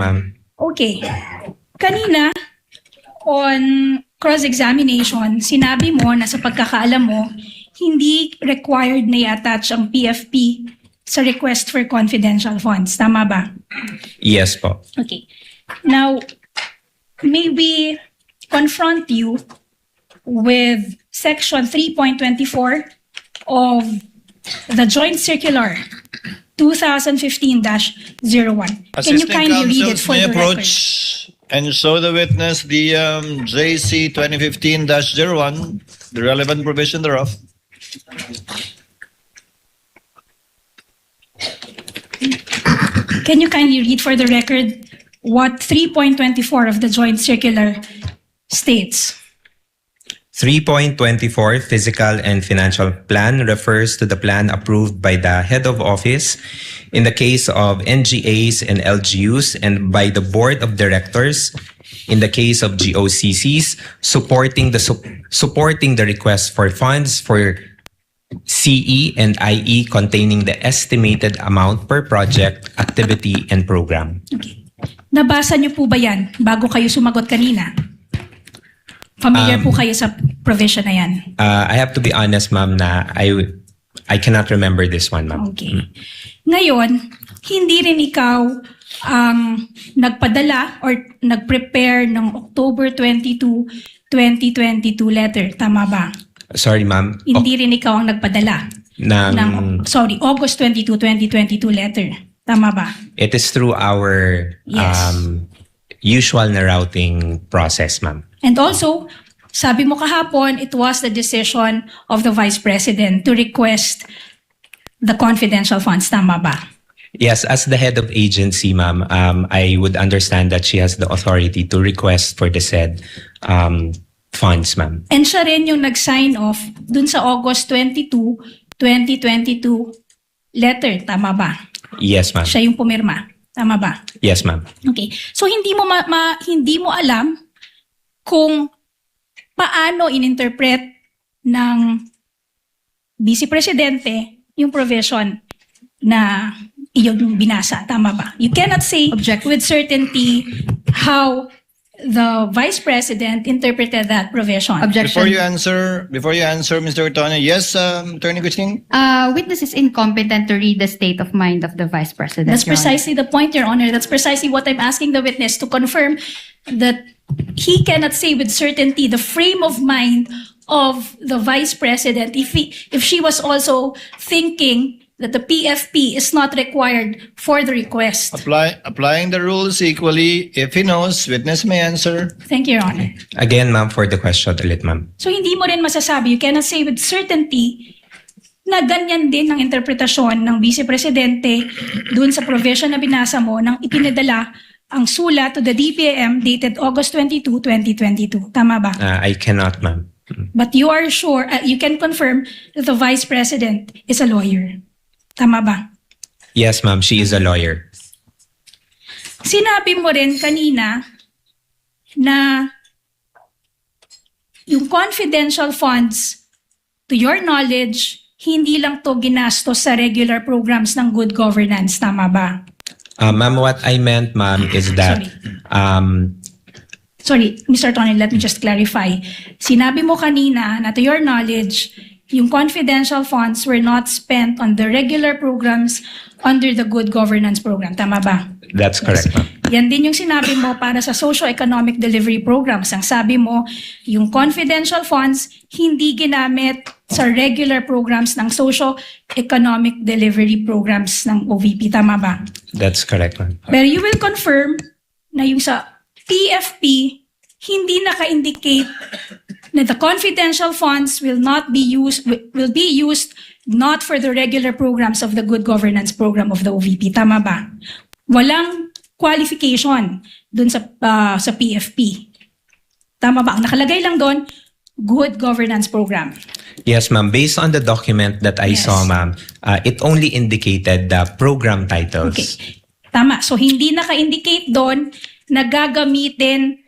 ma'am. Okay. Kanina, on cross-examination, sinabi mo na sa pagkakaalam mo, hindi required na i-attach ang PFP sa request for confidential funds. Tama ba? Yes po. Okay. Now, may we confront you with Section 3.24 of the Joint Circular 2015-01. Can you kindly read it for may the record? approach and show the witness the JC 2015-01, the relevant provision thereof. Can you kindly read for the record what 3.24 of the Joint Circular states? 3.24 Physical and Financial Plan refers to the plan approved by the head of office in the case of NGAs and LGUs and by the board of directors in the case of GOCCs supporting the request for funds for CE and IE containing the estimated amount per project, activity, and program. Okay. Nabasa niyo po ba yan bago kayo sumagot kanina? Familiar po kayo sa provision na yan? I have to be honest, ma'am, na I cannot remember this one, ma'am. Okay. Ngayon, hindi rin ikaw ang nagpadala or nag-prepare ng October 22, 2022 letter. Tama ba? Sorry, ma'am. Hindi rin ikaw ang nagpadala ng August 22, 2022 letter. Tama ba? It is through our Yes. usual na routing process, ma'am. And also, sabi mo kahapon, it was the decision of the Vice President to request the confidential funds. Tama ba? Yes, as the head of agency, ma'am, I would understand that she has the authority to request for the said funds, ma'am. And siya rin yung nag-sign off dun sa August 22, 2022 letter. Tama ba? Yes, ma'am. Siya yung pumirma. Tama ba? Yes, ma'am. Okay. So hindi mo hindi mo alam kung paano ininterpret ng Vice Presidente yung provision na iyong binasa. Tama ba? You cannot say with certainty how the Vice President interpreted that provision. Before you answer, Mr. Otono, yes, Attorney Christine? Witness is incompetent to read the state of mind of the Vice President. That's Your Honor. precisely the point, Your Honor. That's precisely what I'm asking the witness to confirm, that he cannot say with certainty the frame of mind of the Vice President if she was also thinking that the PFP is not required for the request. Applying the rules equally, if he knows, witness may answer. Thank you, Your Honor. Again, ma'am, for the question ulit, ma'am. So hindi mo rin masasabi, you cannot say with certainty na ganyan din ang interpretasyon ng Vice Presidente dun sa provision na binasa mo nang ipinadala ang sulat to the DPAM dated August 22, 2022. Tama ba? I cannot, ma'am. But you are sure, you can confirm that the Vice President is a lawyer. Tama ba? Yes, ma'am. She is a lawyer. Sinabi mo rin kanina na yung confidential funds, to your knowledge, hindi lang to ginastos sa regular programs ng good governance. Tama ba? Ma'am, what I meant, ma'am, is that Sorry, Mr. Tony, let me just clarify. Sinabi mo kanina na to your knowledge, yung confidential funds were not spent on the regular programs under the good governance program. Tama ba? that's correct, ma'am. Yan din yung sinabi mo para sa socio-economic delivery programs. Ang sabi mo, yung confidential funds hindi ginamit sa regular programs ng socio-economic delivery programs ng OVP. Tama ba? That's correct, ma'am. Pero you will confirm na yung sa PFP, hindi naka-indicate na the confidential funds will be used not for the regular programs of the good governance program of the OVP. Tama ba? Walang qualification dun sa PFP. Tama ba? Ang nakalagay lang doon, good governance program. Yes, ma'am. Based on the document that I Yes. saw, ma'am, it only indicated the program titles. Okay. Tama. So, hindi naka-indicate doon na gagamitin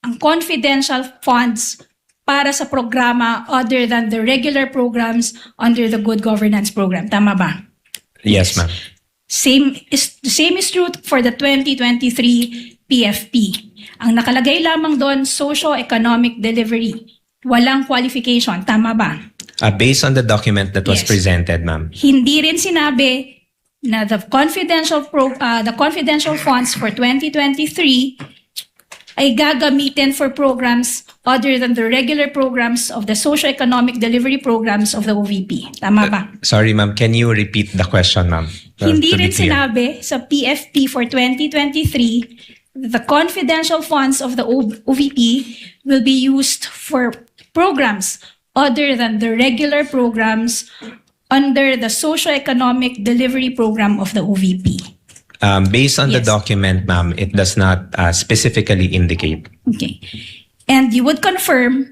ang confidential funds para sa programa other than the regular programs under the good governance program. Tama ba? Yes, ma'am. The same is true for the 2023 PFP. Ang nakalagay lamang doon, socio-economic delivery. Walang qualification. Tama ba? Based on the document that was Yes. presented, ma'am. Hindi rin sinabi na the confidential funds for 2023 ay gagamitin for programs other than the regular programs of the socio-economic delivery programs of the OVP. Tama ba? Sorry, ma'am. Can you repeat the question, ma'am? Hindi To be rin clear. sinabi sa PFP for 2023 the confidential funds of the OVP will be used for programs other than the regular programs under the socio-economic delivery program of the OVP. Based on the Yes. document, ma'am, it does not specifically indicate. Okay. And you would confirm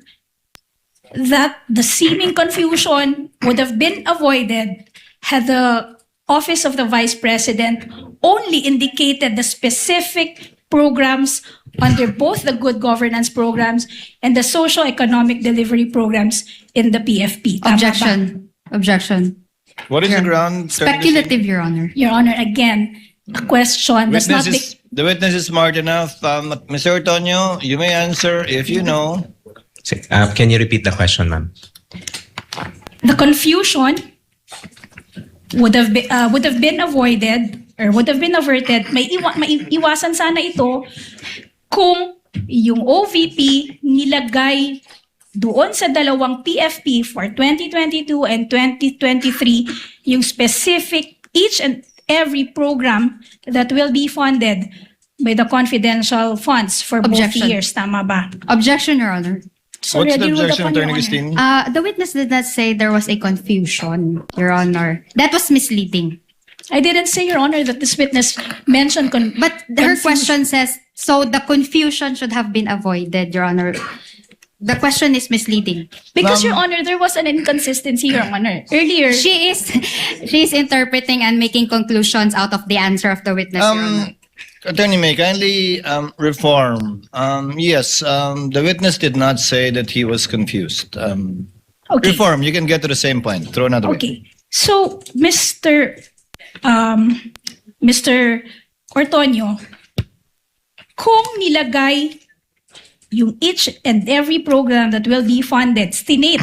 that the seeming confusion would have been avoided had the Office of the Vice President only indicated the specific programs under both the good governance programs and the socio-economic delivery programs in the PFP. Tama ba? Objection. What is the ground? Attorney Christine? Speculative, Your Honor. Your Honor, again, a question does not... The witness is smart enough. Mr. Antonio, you may answer if you know. Can you repeat the question, ma'am? The confusion would have been avoided or would have been averted. May iwasan sana ito kung yung OVP nilagay doon sa dalawang PFP for 2022 and 2023 yung specific each and every program that will be funded by the confidential funds for both Objection. years. Tama ba? Objection, Your Honor. So What's the ready ruled objection, upon, Your Attorney Honor. Christine? The witness did not say there was a confusion, Your Honor. That was misleading. I didn't say, Your Honor, that this witness mentioned But her question says, so the confusion should have been avoided, Your Honor. The question is misleading. Because, Ma'am- Your Honor, there was an inconsistency, Your Honor. Earlier, She is interpreting and making conclusions out of the answer of the witness, Your Honor. Attorney May, kindly reform. Yes, the witness did not say that he was confused. okay. Reform, you can get to the same point. Throw another way. Okay. So, Mr. Ortonio, kung nilagay yung each and every program that will be funded, stinate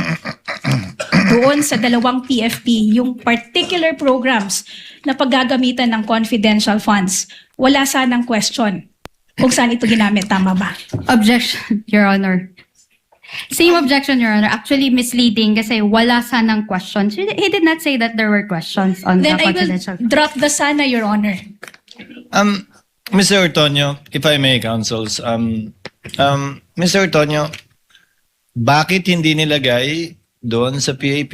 doon sa dalawang PFP, yung particular programs na paggagamitan ng confidential funds, wala sanang question kung saan ito ginamit. Tama ba? Objection, Your Honor. Same objection, Your Honor. Actually misleading kasi wala sanang questions. He did not say that there were questions on Then the I will confidential. drop the sana, Your Honor. Mr. Ortonio, if I may, counsels, Mr. Ortonio, bakit hindi nilagay doon sa PAP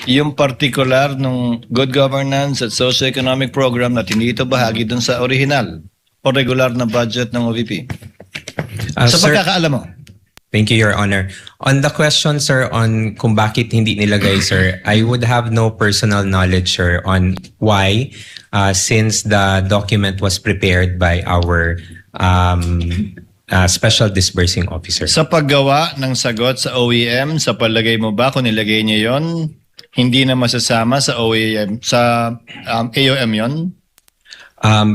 yung particular ng good governance at socio-economic program na hindi ito bahagi doon sa original o regular na budget ng OVP? Sa Sir, pagkakaalam mo. thank you, Your Honor. On the question, sir, on kung bakit hindi nilagay, sir, I would have no personal knowledge, sir, on why, since the document was prepared by our special disbursing officer. Sa paggawa ng sagot sa OEM, sa palagay mo ba kung nilagay niya yon, hindi na masasama sa OEM, sa AOM yon?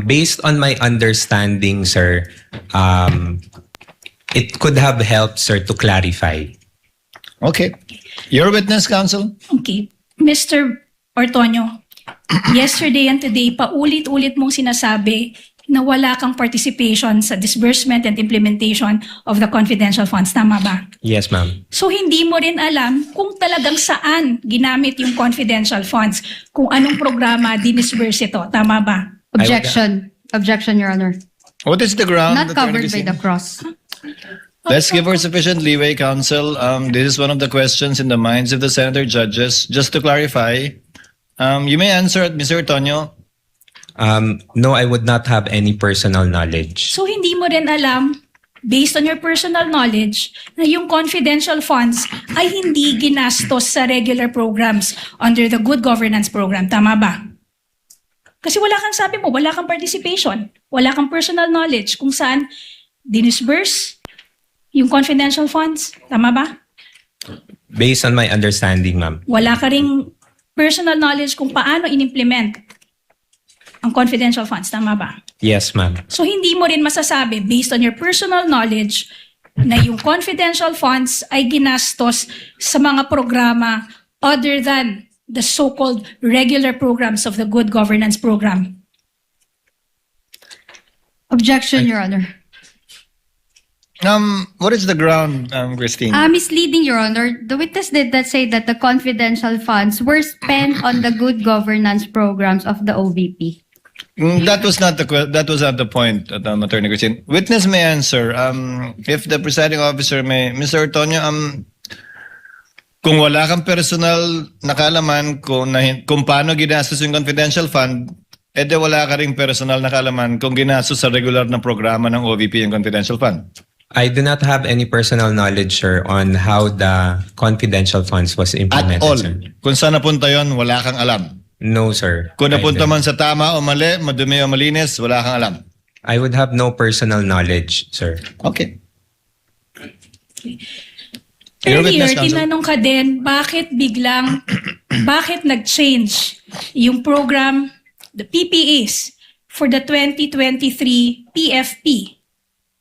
Based on my understanding, sir, it could have helped, sir, to clarify. Okay. Your witness, counsel? Okay. Mr. Ortonio, yesterday and today, paulit-ulit mong sinasabi na wala kang participation sa disbursement and implementation of the confidential funds. Tama ba? Yes, ma'am. So hindi mo rin alam kung talagang saan ginamit yung confidential funds, kung anong programa dinisburse ito. Tama ba? Objection. Objection, Your Honor. What is the ground? Not covered by Attorney the Christine? cross. Let's give her sufficient leeway, counsel. This is one of the questions in the minds of the senator judges. Just to clarify, you may answer it, Mr. Antonio. No, I would not have any personal knowledge. So hindi mo rin alam, based on your personal knowledge, na yung confidential funds ay hindi ginastos sa regular programs under the good governance program. Tama ba? Kasi wala kang sabi mo, wala kang participation, wala kang personal knowledge kung saan dinisburse yung confidential funds. Tama ba? Based on my understanding, ma'am. Wala ka ring personal knowledge kung paano in-implement ang confidential funds. Tama ba? Yes, ma'am. So hindi mo rin masasabi based on your personal knowledge na yung confidential funds ay ginastos sa mga programa other than the so-called regular programs of the Good Governance Program. Objection, Your Honor. What is the ground, Christine? Misleading, Your Honor. The witness did not say that the confidential funds were spent on the good governance programs of the OVP. That was not the point, Attorney Christine. Witness may answer. If the presiding officer may, Mr. Ortonio, kung wala kang personal na kaalaman kung paano ginastos yung confidential fund, edi wala ka ring personal na kaalaman kung ginastos sa regular na programa ng OVP yung confidential fund. I do not have any personal knowledge, sir, on how the confidential funds was implemented, At all. sir. Kung saan napunta yon, wala kang alam. No, sir. Kung I napunta don't. man sa tama o mali, madumi o malinis, wala kang alam. I would have no personal knowledge, sir. Okay. Your Earlier, witness, counsel. tinanong ka din, bakit nag-change yung program, the PPAs, for the 2023 PFP?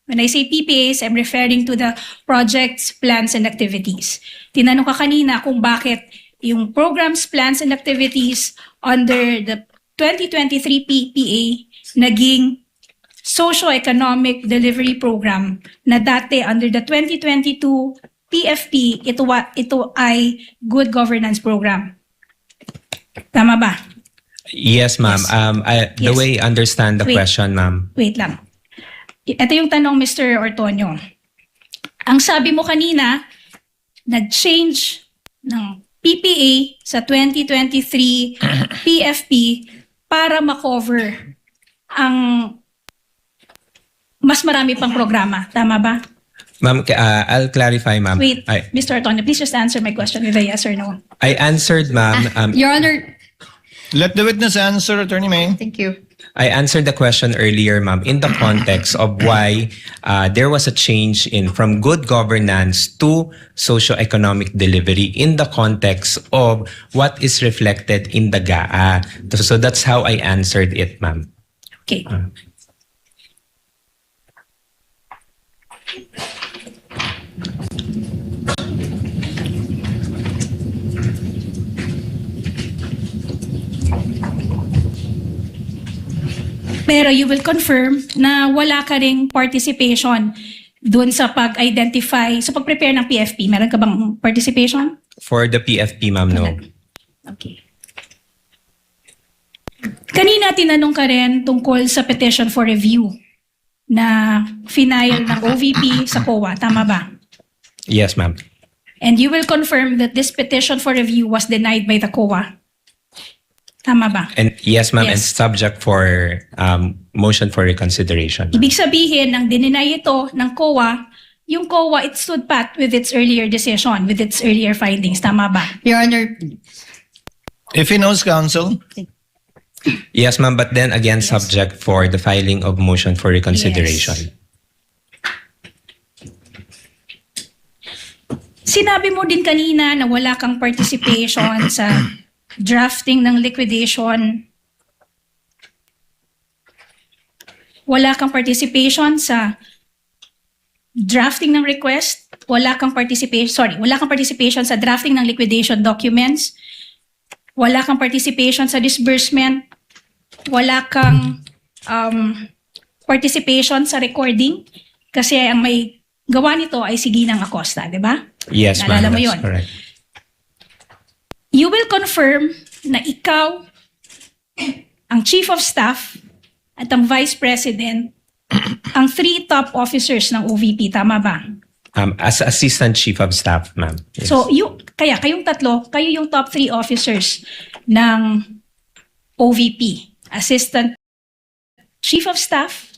When I say PPAs, I'm referring to the projects, plans, and activities. Tinanong ka kanina kung bakit yung programs, plans, and activities under the 2023 PPA naging socio-economic delivery program na dati under the 2022 PFP, ito ay good governance program. Tama ba? Yes, ma'am. The Yes. way I understand the Wait. question, ma'am. Wait lang. Ito yung tanong, Mr. Ortonio. Ang sabi mo kanina, nag-change ng PPA sa 2023 PFP para makover ang mas marami pang programa. Tama ba? Ma'am, I'll clarify, ma'am. Wait, Mr. Ortonio, please just answer my question with a yes or no. I answered, ma'am. Your Honor, Let the witness answer, Attorney May. thank you. I answered the question earlier, ma'am, in the context of why there was a change from good governance to socio-economic delivery in the context of what is reflected in the GAA. So that's how I answered it, ma'am. Okay. Pero you will confirm na wala ka ring participation dun sa pag-identify, sa pag-prepare ng PFP. Meron ka bang participation? For the PFP, ma'am, no. Okay. Kanina tinanong ka rin tungkol sa petition for review na final ng OVP sa COA. Tama ba? Yes, ma'am. And you will confirm that this petition for review was denied by the COA. Tama ba? And yes, ma'am, and Yes. subject for motion for reconsideration. Ibig sabihin, nang dininay ito ng COA, yung COA, it stood pat with its earlier decision, with its earlier findings. Tama ba? Your Honor, If he knows, counsel. Yes, ma'am, but then again, subject for the filing of motion for reconsideration. Sinabi mo din kanina na wala kang participation sa drafting ng liquidation. Wala kang participation sa drafting ng request. Wala kang participation sa drafting ng liquidation documents. Wala kang participation sa disbursement. Wala kang participation sa recording kasi ang may gawa nito ay si Ginang Acosta, di ba? Yes, ma'am. Naalala mo That's yun? correct. You will confirm na ikaw, ang Chief of Staff at ang Vice President, ang 3 top officers ng OVP, tama ba? As Assistant Chief of Staff, ma'am. Yes. So, kayong tatlo, kayo yung top 3 officers ng OVP. Assistant Chief of Staff,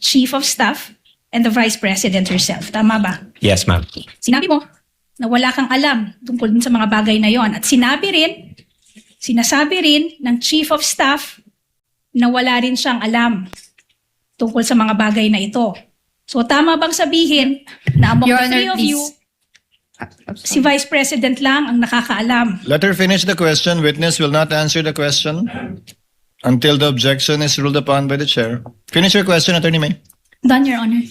and the Vice President herself. Tama ba? Yes, ma'am. Okay. Sinabi mo na wala kang alam tungkol dun sa mga bagay na yon. At sinasabi rin ng Chief of Staff na wala rin siyang alam tungkol sa mga bagay na ito. So tama bang sabihin na among Your the three Honor, of you, si Vice President lang ang nakakaalam? Let her finish the question. Witness will not answer the question. Until the objection is ruled upon by the chair. Finish your question, Attorney May. Done, Your Honor.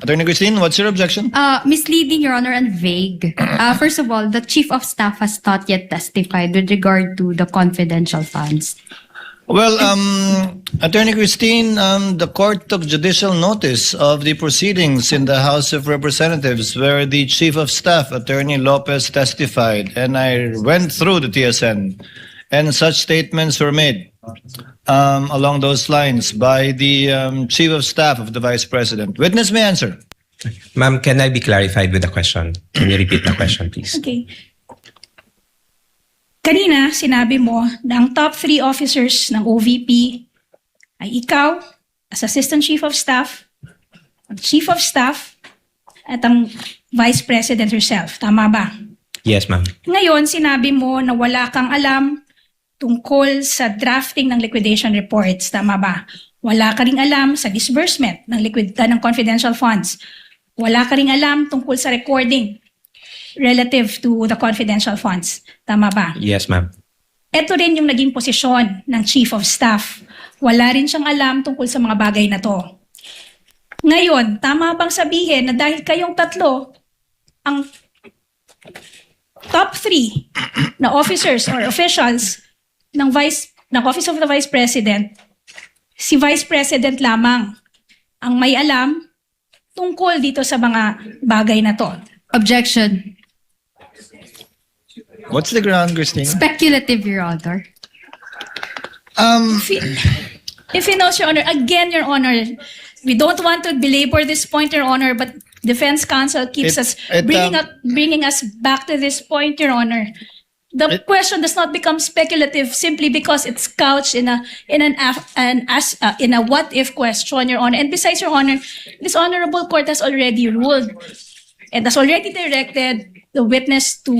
Attorney Christine, what's your objection? Misleading, Your Honor, and vague. First of all, the Chief of Staff has not yet testified with regard to the confidential funds. Well, Attorney Christine, the court took judicial notice of the proceedings in the House of Representatives where the Chief of Staff, Attorney Lopez, testified, and I went through the TSN, and such statements were made along those lines by the Chief of Staff of the Vice President. Witness may answer. Ma'am, can I be clarified with the question? Can you repeat the question, please? Okay. Kanina, sinabi mo na ang top 3 officers ng OVP ay ikaw, as Assistant Chief of Staff, ang Chief of Staff, at ang Vice President herself. Tama ba? Yes, ma'am. Ngayon, sinabi mo na wala kang alam tungkol sa drafting ng liquidation reports. Tama ba? Wala ka ring alam sa disbursement ng confidential funds. Wala ka ring alam tungkol sa recording relative to the confidential funds. Tama ba? Yes, ma'am. Ito rin yung naging posisyon ng Chief of Staff. Wala rin siyang alam tungkol sa mga bagay na to. Ngayon, tama bang sabihin na dahil kayong tatlo, ang top 3 na officers or officials ng Office of the Vice President, si Vice President lamang ang may alam tungkol dito sa mga bagay na to? Objection. What's the ground, Christine? Speculative, Your Honor. If you know, Your Honor, again, Your Honor, we don't want to belabor this point, Your Honor, but Defense Counsel keeps bringing us back to this point, Your Honor. The question does not become speculative simply because it's couched in a what if question, Your Honor. And besides, Your Honor, this honorable court has already ruled and has already directed the witness to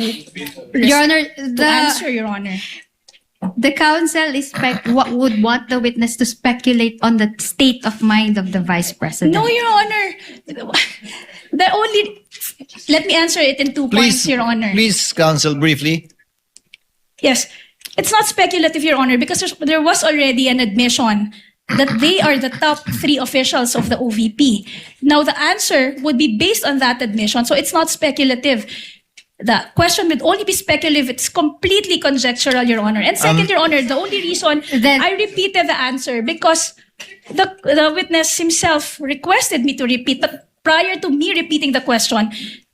Your Honor, answer, Your Honor. the counsel would want the witness to speculate on the state of mind of the Vice President. No, Your Honor. Let me answer it in 2 points, Your Honor. Please, counsel, briefly. Yes. It's not speculative, Your Honor, because there was already an admission that they are the top 3 officials of the OVP. Now, the answer would be based on that admission, so it's not speculative. The question would only be speculative. It's completely conjectural, Your Honor. And second, Your Honor, the only reason I repeated the answer because the witness himself requested me to repeat. Prior to me repeating the question,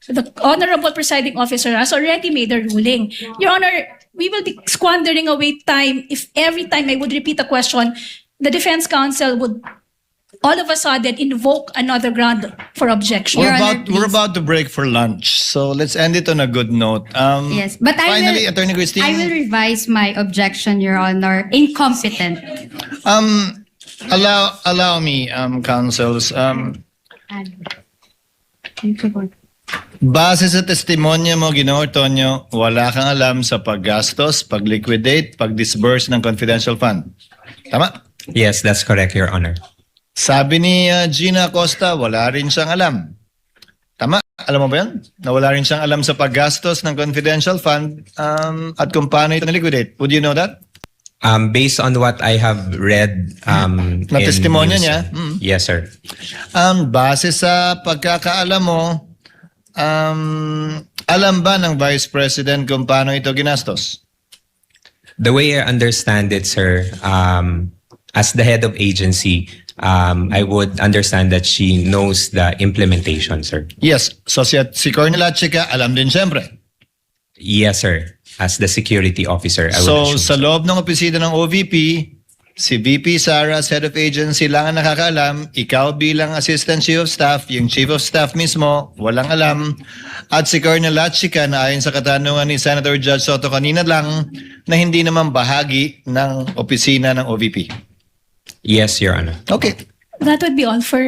the Honorable Presiding Officer has already made a ruling. Your Honor, we will be squandering away time if every time I would repeat a question, the Defense Counsel would all of a sudden invoke another ground for objection. We're about to break for lunch, so let's end it on a good note. Yes, but finally, Attorney Christine. I will revise my objection, Your Honor. Incompetent. Allow me, counsels. Base sa testimonya mo, Ginoong Tonyo, wala kang alam sa paggastos, pag-liquidate, pag-disburse ng confidential fund. Tama? Yes, that's correct, Your Honor. Sabi ni Gina Acosta, wala rin siyang alam. Tama? Alam mo ba yan? Na wala rin siyang alam sa paggastos ng confidential fund at kung paano ito na-liquidate. Would you know that? Based on what I have read Na testimonya news, niya? Yes, sir. Base sa pagkakaalam mo, alam ba ng Vice President kung paano ito ginastos? The way I understand it, sir, as the head of agency, I would understand that she knows the implementation, sir. Yes. So si Colonel Atchika, alam din siyempre. Yes, sir. As the security officer, I would So assume. sa loob ng opisina ng OVP, si VP Sara, as head of agency lang ang nakakaalam, ikaw bilang assistant chief of staff, yung chief of staff mismo, walang alam, at si Colonel Atchika na ayon sa katanungan ni Senator Judge Soto kanina lang, na hindi naman bahagi ng opisina ng OVP. Yes, Your Honor. Okay. That would be all for